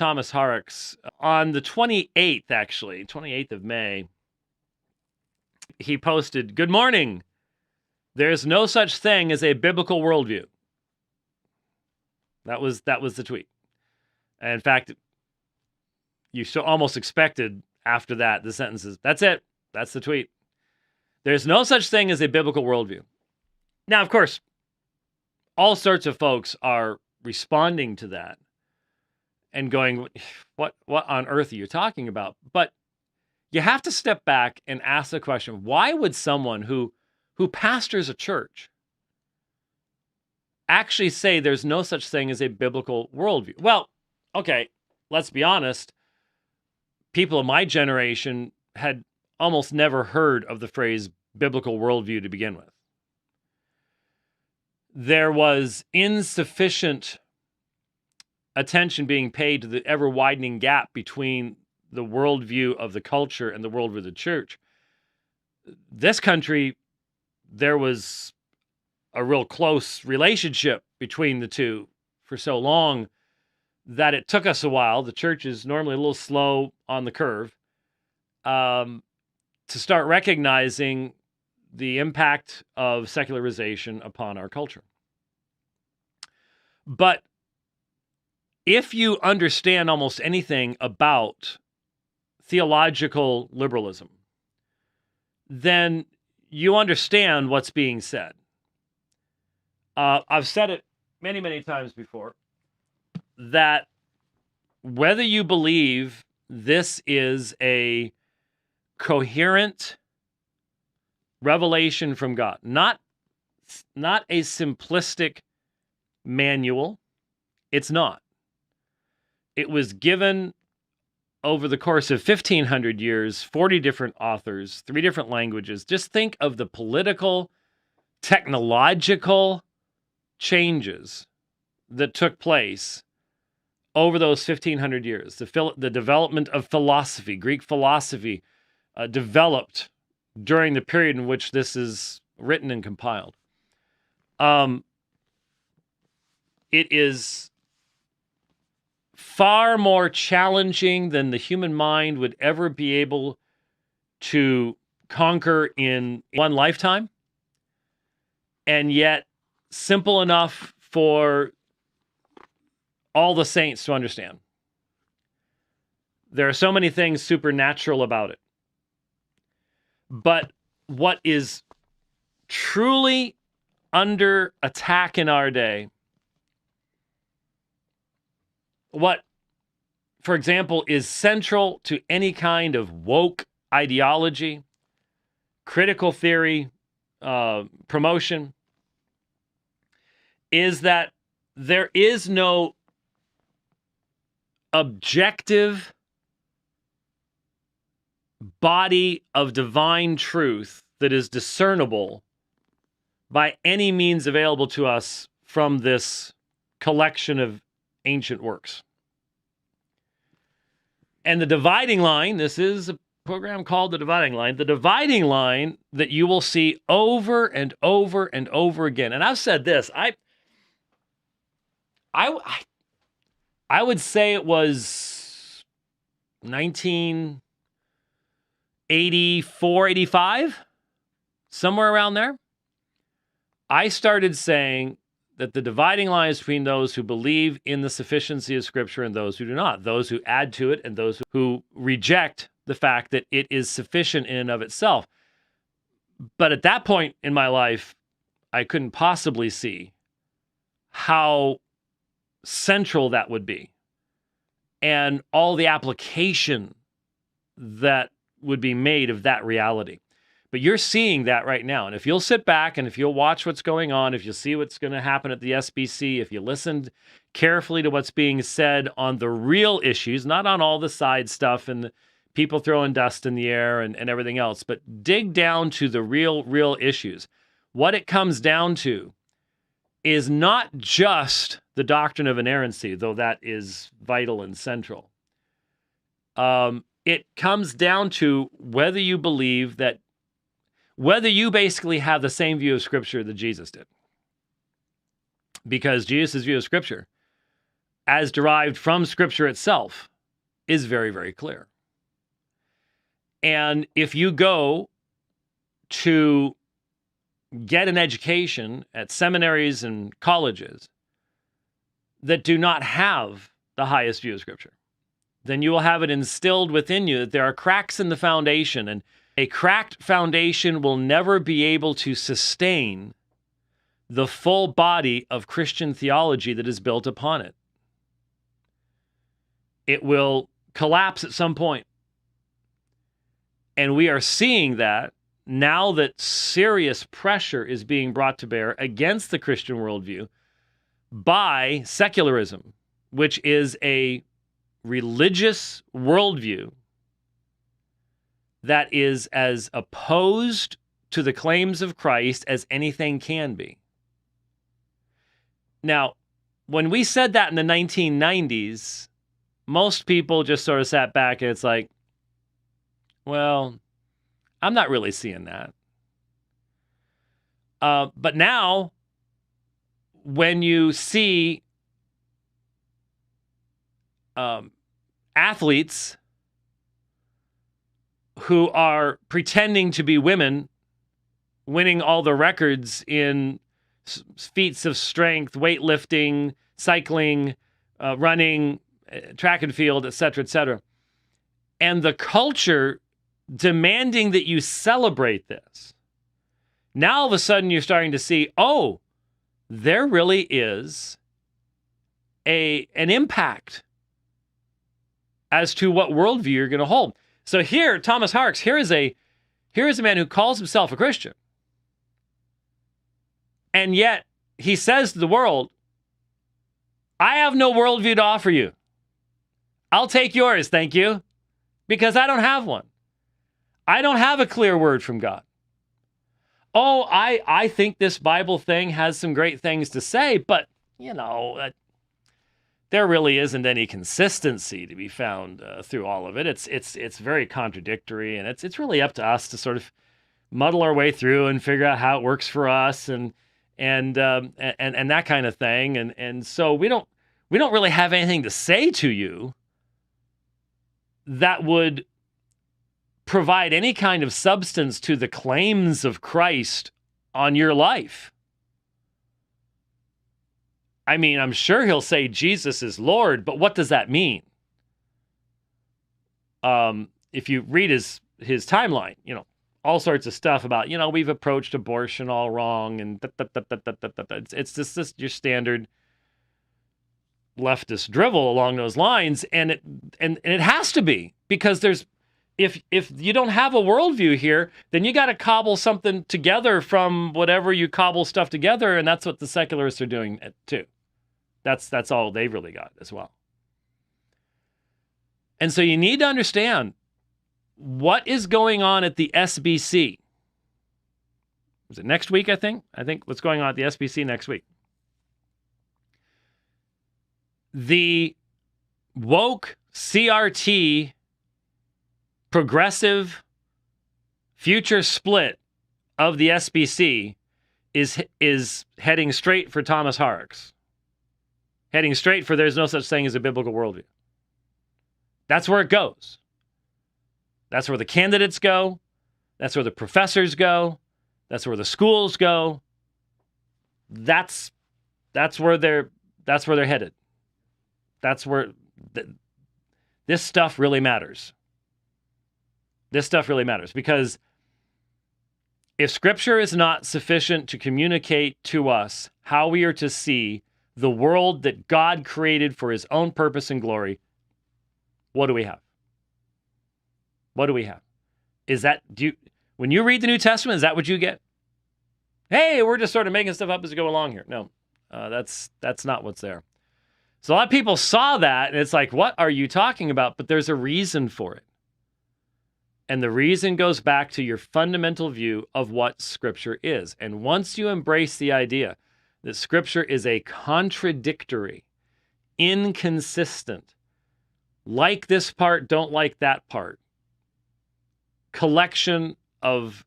Thomas Horrocks. On the 28th of May, he posted, "Good morning. There's no such thing as a biblical worldview." That was the tweet. And in fact, you almost expected after that the sentences, "That's it. That's the tweet. There's no such thing as a biblical worldview." Now, of course, all sorts of folks are responding to that and going, what on earth are you talking about? But you have to step back and ask the question, why would someone who pastors a church actually say there's no such thing as a biblical worldview? Well, okay, let's be honest. People of my generation had almost never heard of the phrase biblical worldview to begin with. There was insufficient attention being paid to the ever-widening gap between the worldview of the culture and the worldview of the church. This country, there was a real close relationship between the two for so long that it took us a while. The church is normally a little slow on the curve to start recognizing the impact of secularization upon our culture. But if you understand almost anything about theological liberalism, then you understand what's being said. I've said it many, many times before, that whether you believe this is a coherent revelation from God, not a simplistic manual, it's not. It was given over the course of 1,500 years, 40 different authors, 3 different languages. Just think of the political, technological changes that took place over those 1,500 years. The development of philosophy, Greek philosophy, developed during the period in which this is written and compiled. It is far more challenging than the human mind would ever be able to conquer in one lifetime, and yet simple enough for all the saints to understand. There are so many things supernatural about it. But what is truly under attack in our day, what, for example, is central to any kind of woke ideology, critical theory, promotion, is that there is no objective body of divine truth that is discernible by any means available to us from this collection of ancient works. And the dividing line, this is a program called The Dividing Line, the dividing line that you will see over and over and over again. And I've said this, I would say it was 1984, 85, somewhere around there. I started saying that the dividing line is between those who believe in the sufficiency of Scripture and those who do not, those who add to it and those who reject the fact that it is sufficient in and of itself. But at that point in my life, I couldn't possibly see how central that would be and all the application that would be made of that reality. But you're seeing that right now. And if you'll sit back and if you'll watch what's going on, if you'll see what's going to happen at the SBC, if you listen carefully to what's being said on the real issues, not on all the side stuff and the people throwing dust in the air and everything else, but dig down to the real issues. What it comes down to is not just the doctrine of inerrancy, though that is vital and central. It comes down to whether you believe that, whether you basically have the same view of Scripture that Jesus did. Because Jesus' view of Scripture as derived from Scripture itself is very, very clear. And if you go to get an education at seminaries and colleges that do not have the highest view of Scripture, then you will have it instilled within you that there are cracks in the foundation, and a cracked foundation will never be able to sustain the full body of Christian theology that is built upon it. It will collapse at some point. And we are seeing that now that serious pressure is being brought to bear against the Christian worldview by secularism, which is a religious worldview that is as opposed to the claims of Christ as anything can be. Now, when we said that in the 1990s, most people just sort of sat back and it's like, well, I'm not really seeing that. But now, when you see athletes who are pretending to be women, winning all the records in feats of strength, weightlifting, cycling, running, track and field, etc., and the culture demanding that you celebrate this, now all of a sudden you're starting to see, oh, there really is an impact as to what worldview you're going to hold. So here, Thomas Horrocks, here is a man who calls himself a Christian. And yet he says to the world, I have no worldview to offer you. I'll take yours, thank you, because I don't have one. I don't have a clear word from God. Oh, I think this Bible thing has some great things to say, but, there really isn't any consistency to be found through all of it. It's very contradictory, and it's really up to us to sort of muddle our way through and figure out how it works for us and that kind of thing. And so we don't really have anything to say to you that would provide any kind of substance to the claims of Christ on your life. I mean, I'm sure he'll say Jesus is Lord, but what does that mean? If you read his timeline, all sorts of stuff about, we've approached abortion all wrong, and it's just your standard leftist drivel along those lines, and it has to be, because if you don't have a worldview here, then you got to cobble something together from whatever you cobble stuff together, and that's what the secularists are doing too. That's all they've really got as well. And so you need to understand what is going on at the SBC. Was it next week, I think? I think what's going on at the SBC next week. The woke CRT progressive future split of the SBC is heading straight for Thomas Horrocks. Heading straight for there's no such thing as a biblical worldview. That's where it goes. That's where the candidates go. That's where the professors go. That's where the schools go. That's where they're headed. That's where this stuff really matters. This stuff really matters, because if Scripture is not sufficient to communicate to us how we are to see the world that God created for his own purpose and glory, what do we have? What do we have? When you read the New Testament, is that what you get? Hey, we're just sort of making stuff up as we go along here. No, that's not what's there. So a lot of people saw that, and it's like, what are you talking about? But there's a reason for it. And the reason goes back to your fundamental view of what Scripture is. And once you embrace the idea that Scripture is a contradictory, inconsistent, like this part, don't like that part, collection of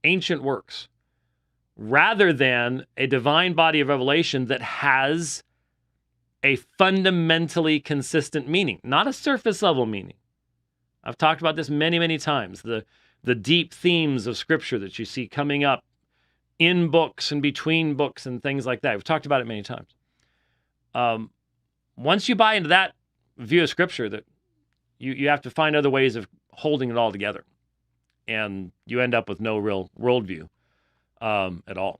ancient works, rather than a divine body of revelation that has a fundamentally consistent meaning, not a surface level meaning. I've talked about this many, many times. The deep themes of Scripture that you see coming up in books and between books and things like that. We've talked about it many times. Once you buy into that view of Scripture, that you have to find other ways of holding it all together. And you end up with no real worldview at all.